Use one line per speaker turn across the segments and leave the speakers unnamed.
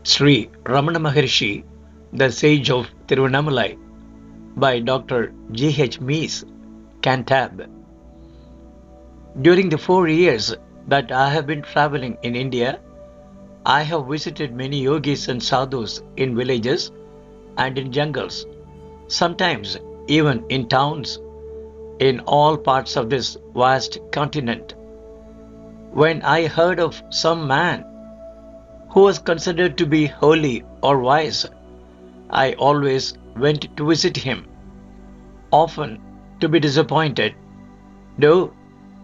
Sri Ramana Maharshi, the sage of Tiruvannamalai, by Dr. G. H. Mees, Cantab. During the 4 years that I have been traveling in India, I have visited many yogis and sadhus in villages and in jungles, sometimes even in towns in all parts of this vast continent. When I heard of some man who was considered to be holy or wise, I always went to visit him, often to be disappointed, though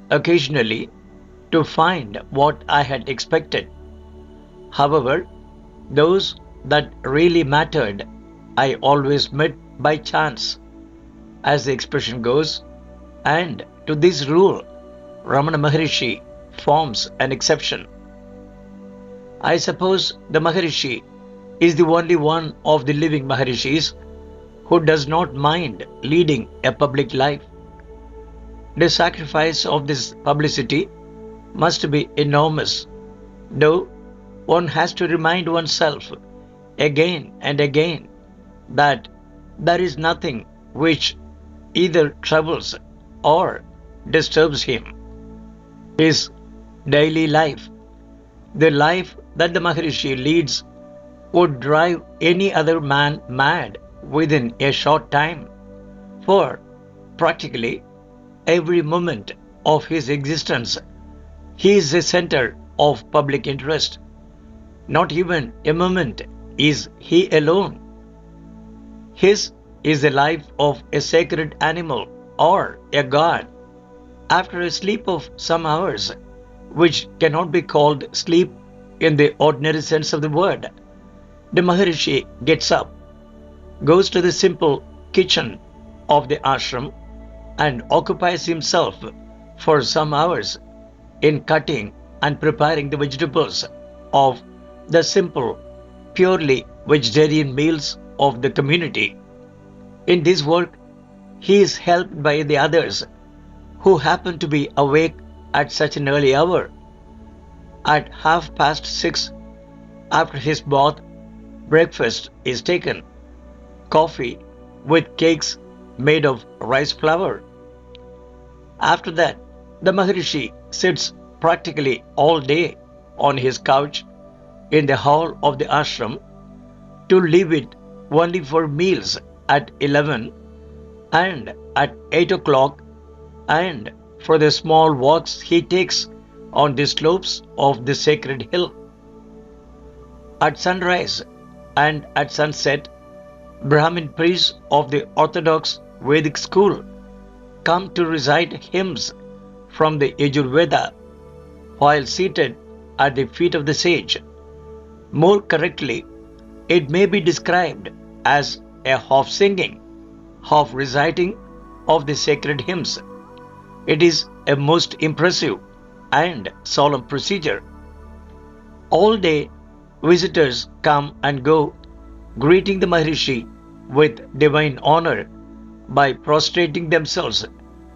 occasionally to find what I had expected. However, those that really mattered I always met by chance, as the expression goes, and to this rule Ramana Maharshi forms an exception. I suppose the Maharishi is the only one of the living Maharishis who does not mind leading a public life. The sacrifice of this publicity must be enormous, though one has to remind oneself again and again that there is nothing which either troubles or disturbs him. His daily life, the life that the Maharishi leads, would drive any other man mad within a short time, for practically every moment of his existence he is the center of public interest. Not even a moment is he alone. His is the life of a sacred animal or a god. After a sleep of some hours, which cannot be called sleep in the ordinary sense of the word, the Maharishi gets up, goes to the simple kitchen of the ashram, and occupies himself for some hours in cutting and preparing the vegetables of the simple, purely vegetarian meals of the community. In this work, he is helped by the others who happen to be awake at such an early hour. At 6:30, after his bath, breakfast is taken, coffee with cakes made of rice flour. After that, the Maharishi sits practically all day on his couch in the hall of the ashram, to leave it only for meals at 11 and at 8 o'clock, and for the small walks he takes on the slopes of the sacred hill. At sunrise and at sunset, Brahmin priests of the Orthodox Vedic school come to recite hymns from the Yajurveda while seated at the feet of the sage. More correctly, it may be described as a half singing, half reciting of the sacred hymns. It is a most impressive and solemn procedure. All day, visitors come and go, greeting the Maharishi with divine honor by prostrating themselves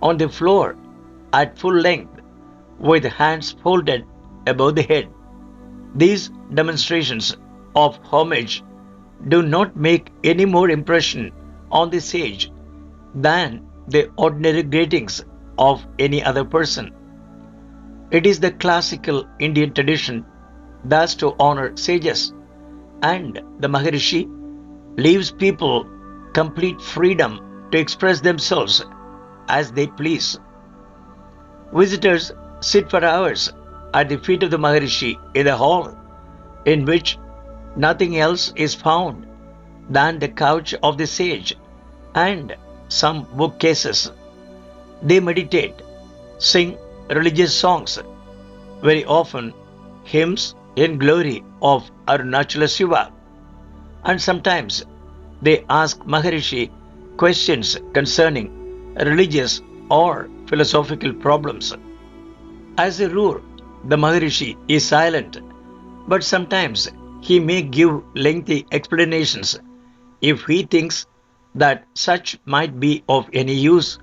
on the floor at full length with hands folded above the head. These demonstrations of homage do not make any more impression on the sage than the ordinary greetings of any other person. It is the classical Indian tradition thus to honor sages, and the Maharishi leaves people complete freedom to express themselves as they please. Visitors sit for hours at the feet of the Maharishi in a hall in which nothing else is found than the couch of the sage and some bookcases. They meditate, sing religious songs, very often hymns in glory of Arunachala Shiva, and sometimes they ask Maharishi questions concerning religious or philosophical problems. As a rule, the Maharishi is silent, but sometimes he may give lengthy explanations if he thinks that such might be of any use,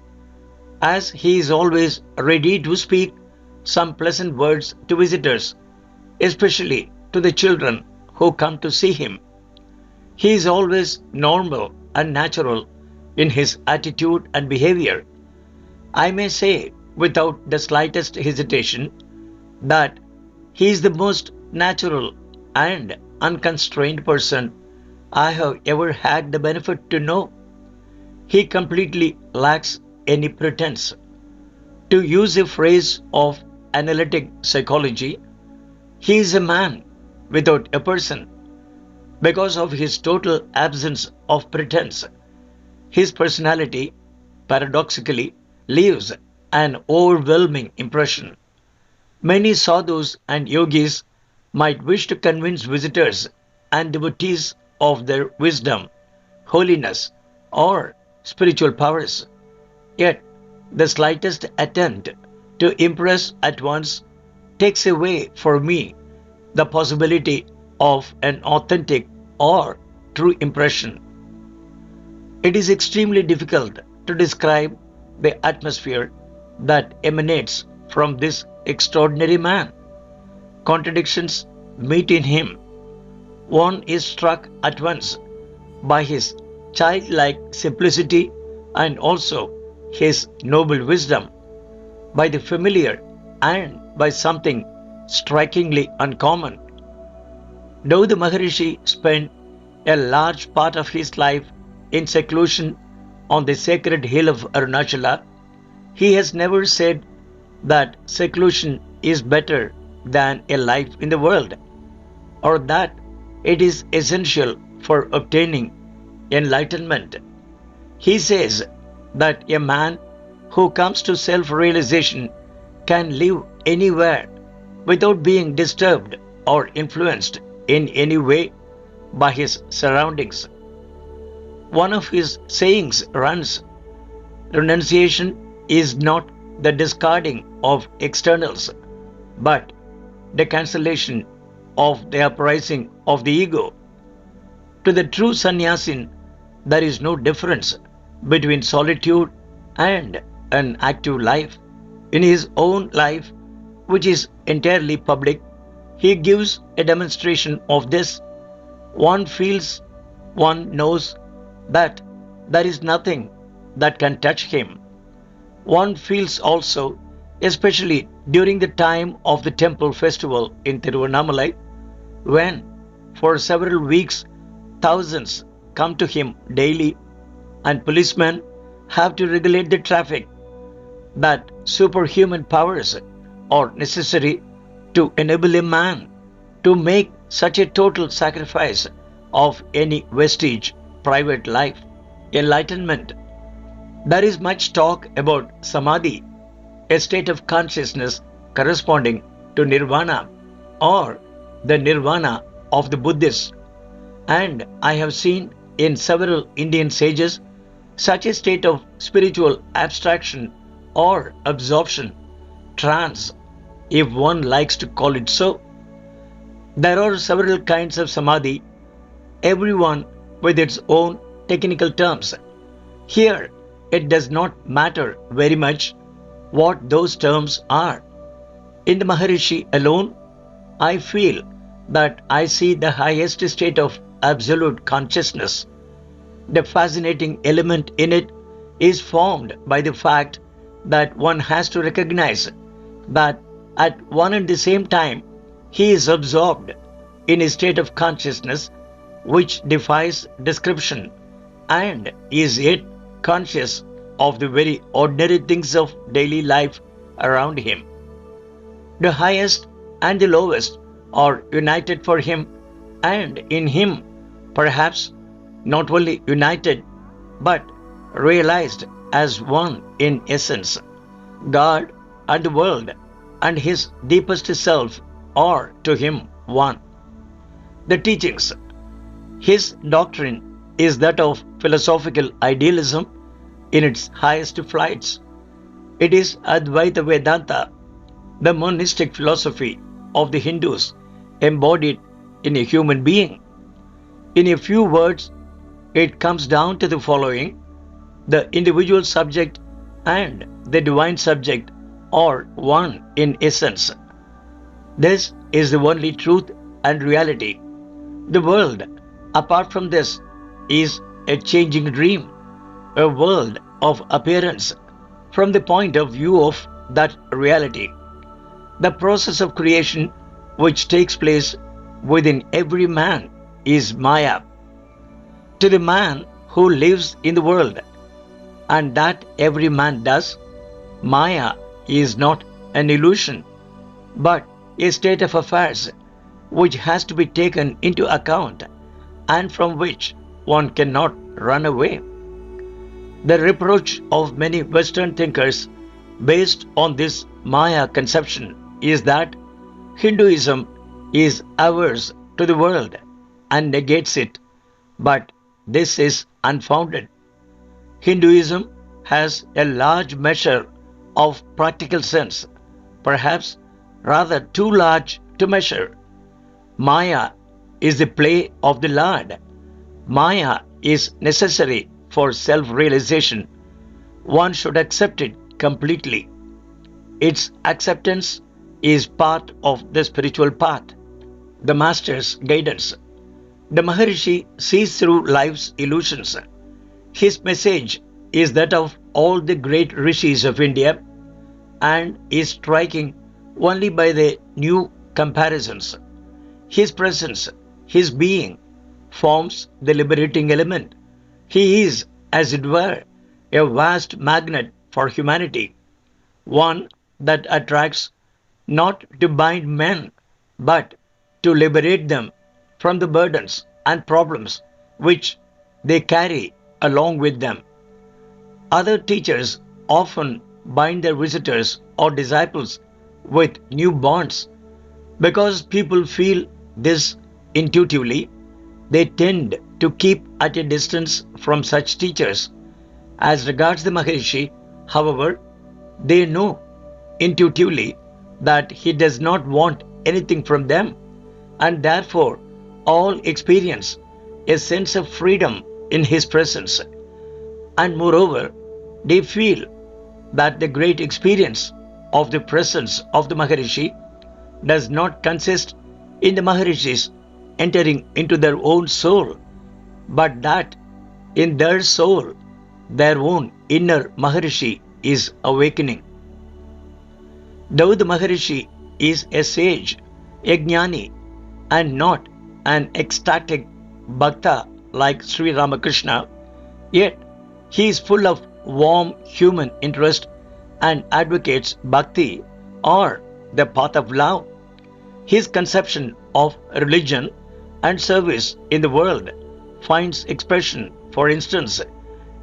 as he is always ready to speak some pleasant words to visitors, especially to the children who come to see him. He is always normal and natural in his attitude and behavior. I may say without the slightest hesitation that he is the most natural and unconstrained person I have ever had the benefit to know. He completely lacks any pretense. To use a phrase of analytic psychology, he is a man without a person. Because of his total absence of pretense, his personality, paradoxically, leaves an overwhelming impression. Many sadhus and yogis might wish to convince visitors and devotees of their wisdom, holiness, or spiritual powers. Yet, the slightest attempt to impress at once takes away for me the possibility of an authentic or true impression. It is extremely difficult to describe the atmosphere that emanates from this extraordinary man. Contradictions meet in him. One is struck at once by his childlike simplicity and also his noble wisdom, by the familiar and by something strikingly uncommon. Though the Maharishi spent a large part of his life in seclusion on the sacred hill of Arunachala, he has never said that seclusion is better than a life in the world, or that it is essential for obtaining enlightenment. He says that a man who comes to self-realization can live anywhere without being disturbed or influenced in any way by his surroundings. One of his sayings runs, renunciation is not the discarding of externals, but the cancellation of the uprising of the ego. To the true sannyasin, there is no difference between solitude and an active life. In his own life, which is entirely public, he gives a demonstration of this. One feels, one knows that there is nothing that can touch him. One feels also, especially during the time of the temple festival in Tiruvannamalai, when for several weeks thousands come to him daily and policemen have to regulate the traffic, that superhuman powers are necessary to enable a man to make such a total sacrifice of any vestige private life. Enlightenment. There is much talk about samadhi, a state of consciousness corresponding to nirvana or the nirvana of the Buddhists, and I have seen in several Indian sages such a state of spiritual abstraction or absorption, trance, if one likes to call it so. There are several kinds of samadhi, everyone with its own technical terms. Here, it does not matter very much what those terms are. In the Maharishi alone, I feel that I see the highest state of absolute consciousness. The fascinating element in it is formed by the fact that one has to recognize that at one and the same time he is absorbed in a state of consciousness which defies description and is yet conscious of the very ordinary things of daily life around him. The highest and the lowest are united for him, and in him, perhaps not only united but realized as one in essence. God and the world and his deepest self are to him one. The teachings. His doctrine is that of philosophical idealism in its highest flights. It is Advaita Vedanta, the monistic philosophy of the Hindus embodied in a human being. In a few words, it comes down to the following: the individual subject and the divine subject are one in essence. This is the only truth and reality. The world, apart from this, is a changing dream, a world of appearance from the point of view of that reality. The process of creation which takes place within every man is Maya. To the man who lives in the world, and that every man does, Maya is not an illusion, but a state of affairs which has to be taken into account and from which one cannot run away. The reproach of many Western thinkers based on this Maya conception is that Hinduism is averse to the world and negates it, but this is unfounded. Hinduism has a large measure of practical sense, perhaps rather too large to measure. Maya is the play of the Lord. Maya is necessary for self-realization. One should accept it completely. Its acceptance is part of the spiritual path, the Master's guidance. The Maharshi sees through life's illusions. His message is that of all the great rishis of India and is striking only by the new comparisons. His presence, his being, forms the liberating element. He is, as it were, a vast magnet for humanity, one that attracts not to bind men, but to liberate them from the burdens and problems which they carry along with them. Other teachers often bind their visitors or disciples with new bonds. Because people feel this intuitively, they tend to keep at a distance from such teachers. As regards the Maharshi, however, they know intuitively that he does not want anything from them, and therefore all experience a sense of freedom in his presence. And moreover, they feel that the great experience of the presence of the Maharshi does not consist in the Maharshis entering into their own soul, but that in their soul their own inner Maharshi is awakening. Though the Maharshi is a sage, a jnani, and not an ecstatic bhakta like Sri Ramakrishna, yet he is full of warm human interest and advocates bhakti or the path of love. His conception of religion and service in the world finds expression, for instance,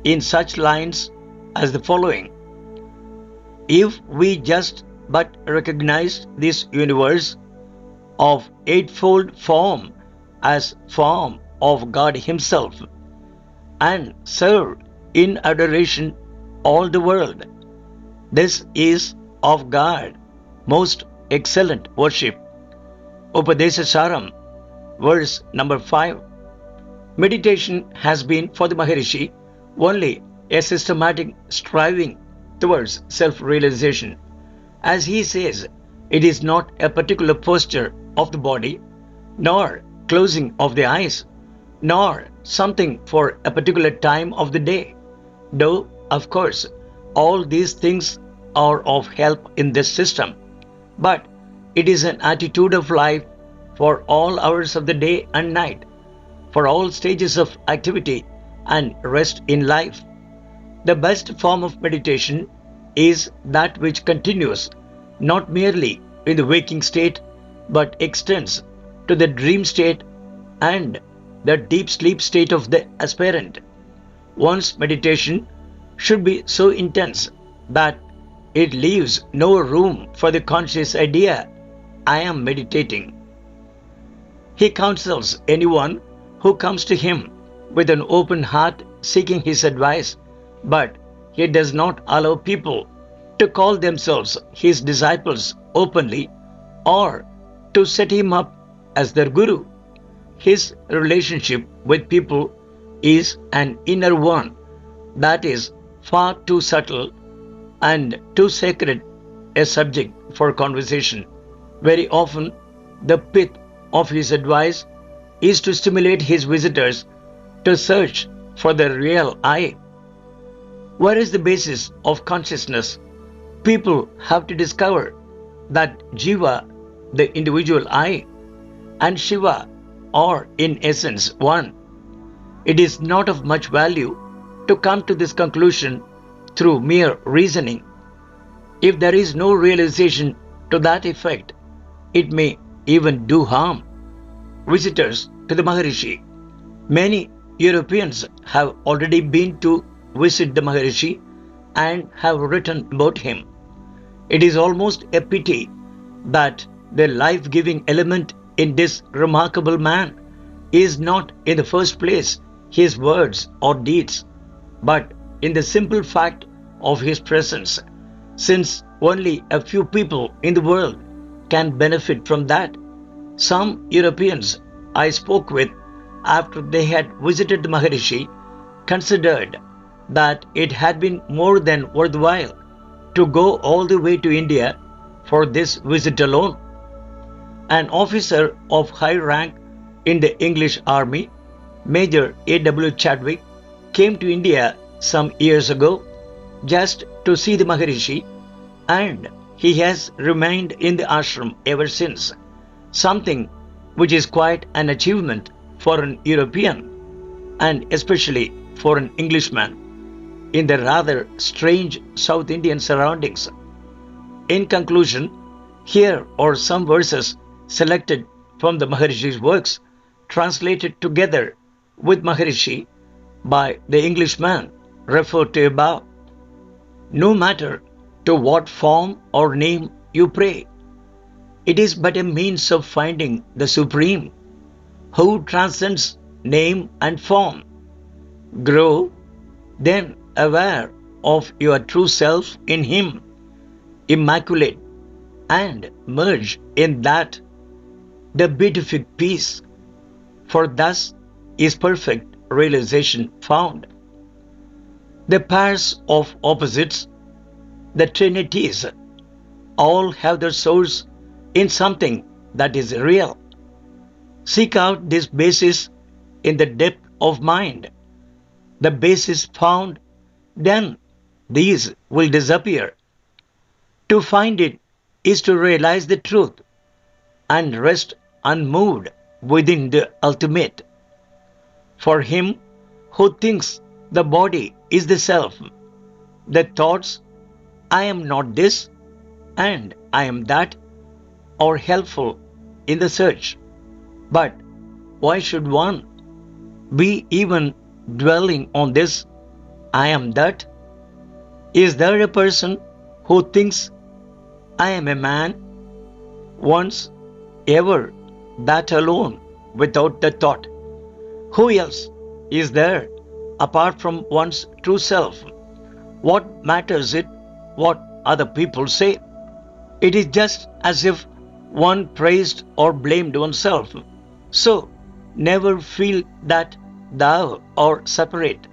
in such lines as the following: if we just but recognize this universe of eightfold form as form of God Himself, and serve in adoration all the world, this is of God most excellent worship. Upadeshasaram, verse number 5. Meditation has been for the Maharshi only a systematic striving towards self-realization. As he says, it is not a particular posture of the body, nor closing of the eyes, nor something for a particular time of the day. Though, of course, all these things are of help in this system, but it is an attitude of life for all hours of the day and night, for all stages of activity and rest in life. The best form of meditation is that which continues not merely in the waking state, but extends to the dream state and the deep sleep state of the aspirant. One's meditation should be so intense that it leaves no room for the conscious idea, I am meditating. He counsels anyone who comes to him with an open heart seeking his advice, but he does not allow people to call themselves his disciples openly or to set him up as their guru. His relationship with people is an inner one that is far too subtle and too sacred a subject for conversation. Very often, the pith of his advice is to stimulate his visitors to search for the real I. What is the basis of consciousness? People have to discover that Jiva, the individual I, and Shiva are in essence one. It is not of much value to come to this conclusion through mere reasoning. If there is no realization to that effect, it may even do harm. Visitors to the Maharishi. Many Europeans have already been to visit the Maharishi and have written about him. It is almost a pity that the life-giving element in this remarkable man is not in the first place his words or deeds, but in the simple fact of his presence, since only a few people in the world can benefit from that. Some Europeans I spoke with after they had visited the Maharishi considered that it had been more than worthwhile to go all the way to India for this visit alone. An officer of high rank in the English Army, Major A.W. Chadwick, came to India some years ago just to see the Maharishi, and he has remained in the ashram ever since, something which is quite an achievement for an European, and especially for an Englishman, in the rather strange South Indian surroundings. In conclusion, here are some verses selected from the Maharishi's works, translated together with Maharishi by the Englishman referred to above. No matter to what form or name you pray, it is but a means of finding the Supreme, who transcends name and form. Grow, then, aware of your true self in Him, immaculate, and merge in that the beatific peace, for thus is perfect realization found. The pairs of opposites, the trinities, all have their source in something that is real. Seek out this basis in the depth of mind. The basis found, then these will disappear. To find it is to realize the truth and rest unmoved within the ultimate. For him who thinks the body is the self, the thoughts, I am not this and I am that, are helpful in the search. But why should one be even dwelling on this I am that? Is there a person who thinks I am a man once, ever, that alone, without the thought? Who else is there apart from one's true self? What matters it what other people say? It is just as if one praised or blamed oneself. So, never feel that thou art separate,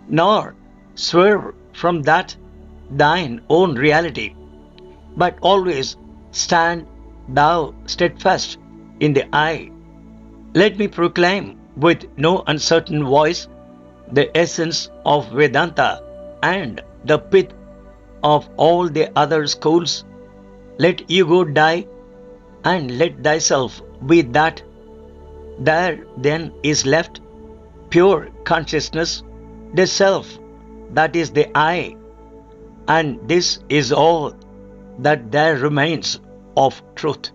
nor swerve from that thine own reality, but always stand thou steadfast in the I. Let me proclaim with no uncertain voice the essence of Vedanta and the pith of all the other schools. Let ego die and let thyself be that. There then is left pure consciousness, the self, that is the I, and this is all that there remains of truth.